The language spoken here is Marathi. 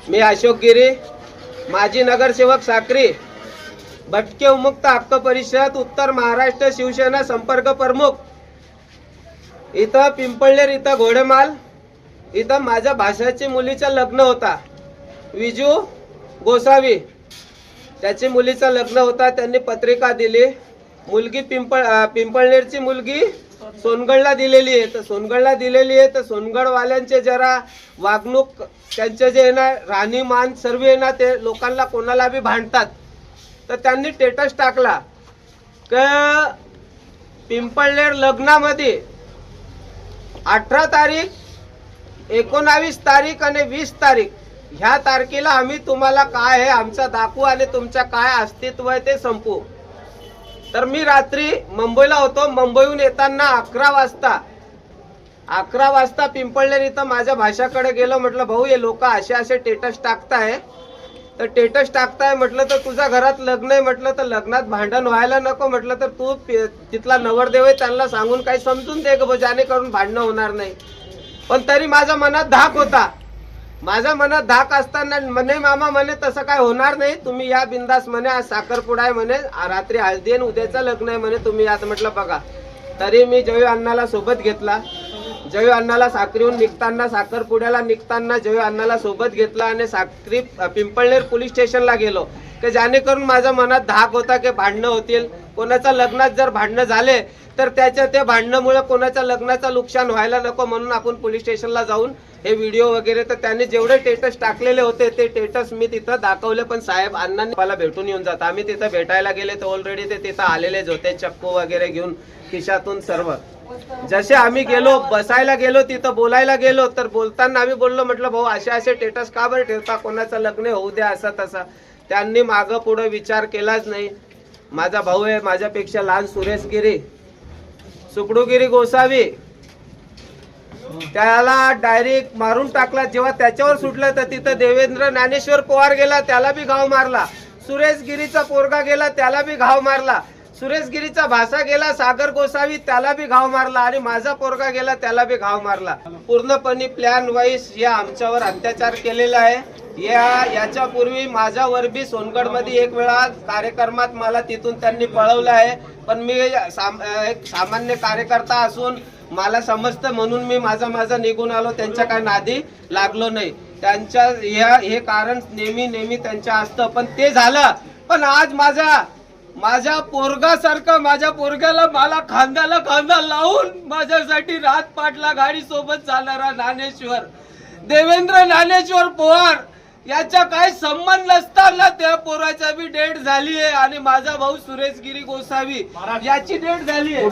मी अशोक गिरी, माजी नगरसेवक साक्री, भटके उमुक्त हक्क परिषद उत्तर महाराष्ट्र शिवसेना संपर्क प्रमुख। इथं पिंपळनेर इथं घोडेमाल इथं माझ्या भाषाची मुलीचं लग्न होता, विजू गोसावी त्याची मुलीचं लग्न होता। त्यांनी पत्रिका दिली, मुलगी पिंपळनेरची मुलगी सोनगडला दिलेली आहे। तर सोनगडला दिलेली आहे तर सोनगडवाल्यांचे जरा वागणूक त्यांचे जे ना राहणीमान सर्व ना ते लोकांना कोणाला बी भांडतात। तर त्यांनी स्टेटस टाकला की पिंपळनेर लग्नामध्ये 18 तारीख, 19 तारीख आणि 20 तारीख ह्या तारखेला आम्ही तुम्हाला काय आहे आमचा दाखवू आणि तुमच्या काय अस्तित्व आहे ते संपू। तर मी रात्री मुंबईला होतो, मुंबईहून येताना 11 वाजता पिंपळनेर इथं माझ्या भाषाकडे गेलो। म्हटलं भाऊ हे लोक असे स्टेटस टाकताय, तर स्टेटस टाकताय म्हटलं तर तुझ्या घरात लग्न आहे म्हटलं तर लग्नात भांडण व्हायला नको म्हटलं तर तू तिथला नवरदेव आहे त्यांना सांगून काही समजून दे ग जेणेकरून भांडणं होणार नाही। पण तरी माझ्या मनात धाक होता, माझ्या मनात धाक असताना म्हणे मामा म्हणे तसं काय होणार नाही, तुम्ही या बिंदास म्हणे, आज साखरपुडा आहे म्हणे, रात्री हळदी आणि उद्याचं लग्न आहे म्हणे, तुम्ही यात म्हटलं बघा। तरी मी जयू अण्णाला सोबत घेतला, जयू अण्णाला साक्रीहून निघताना साखरपुड्याला निघताना जयू अण्णाला सोबत घेतला आणि साक्री पिंपळनेर पोलीस स्टेशनला गेलो की जेणेकरून माझ्या मनात धाक होता की भांडणं होतील, कोणाच्या लग्नात जर भांडणं झाले तर त्याच्या त्या भांडणामुळे कोणाच्या लग्नाचं नुकसान व्हायला नको, म्हणून आपण पोलीस स्टेशनला जाऊन हे व्हिडिओ वगैरे तर त्यांनी जेवढे स्टेटस टाकलेले होते ते स्टेटस मी तिथं दाखवले। पण साहेब अण्णांनी मला भेटून येऊन जात, आम्ही तिथं भेटायला गेले तर ऑलरेडी ते तिथं आलेलेच होते, चक्कू वगैरे घेऊन खिशातून सर्व। जसे आम्ही गेलो बसायला गेलो तिथं बोलायला गेलो तर बोलताना आम्ही बोललो म्हटलं भाऊ असे स्टेटस का बरं ठेवता, कोणाचं लग्न होऊ द्या असं तसं। त्यांनी मागं पुढे विचार केलाच नाही। माझा भाऊ आहे माझ्यापेक्षा लहान सुरेश गिरी, सुकडूगिरी गोसावी, त्याला डायरेक्ट मारून टाकला। जेव्हा त्याच्यावर सुटलं तर तिथं देवेंद्र ज्ञानेश्वर पवार गेला, त्याला बी घाव मारला। सुरेश गिरीचा पोरगा गेला, त्याला बी घाव मारला। सुरेश गिरीचा भाषा गेला सागर गोसावी, त्याला बी घाव मारला आणि माझा पोरगा गेला, त्याला बी घाव मारला। पूर्णपणे प्लॅन वाईज या आमच्यावर अत्याचार केलेला आहे। याच्यापूर्वी माझ्यावर बी सोनगडमध्ये एक वेळा कार्यक्रमात मला तिथून त्यांनी पळवलं आहे, पण मी एक सामान्य कार्यकर्ता असून मला समजतं म्हणून मी माझा निघून आलो, त्यांच्या काय नादी लागलो नाही। त्यांच्या हे कारण नेहमी त्यांच्या असतं, पण ते झालं। पण आज माझ्या पोरगासारखं माझ्या पोरग्याला मला खांद्याला खांदा लावून माझ्यासाठी रात पाटला गाडी सोबत जाणारा ज्ञानेश्वर देवेंद्र ज्ञानेश्वर पवार याचा काय संबंध नसताना त्या पोराचा बी डेट झाली आहे आणि माझा भाऊ सुरेश गिरी गोसावी याची डेट झाली आहे।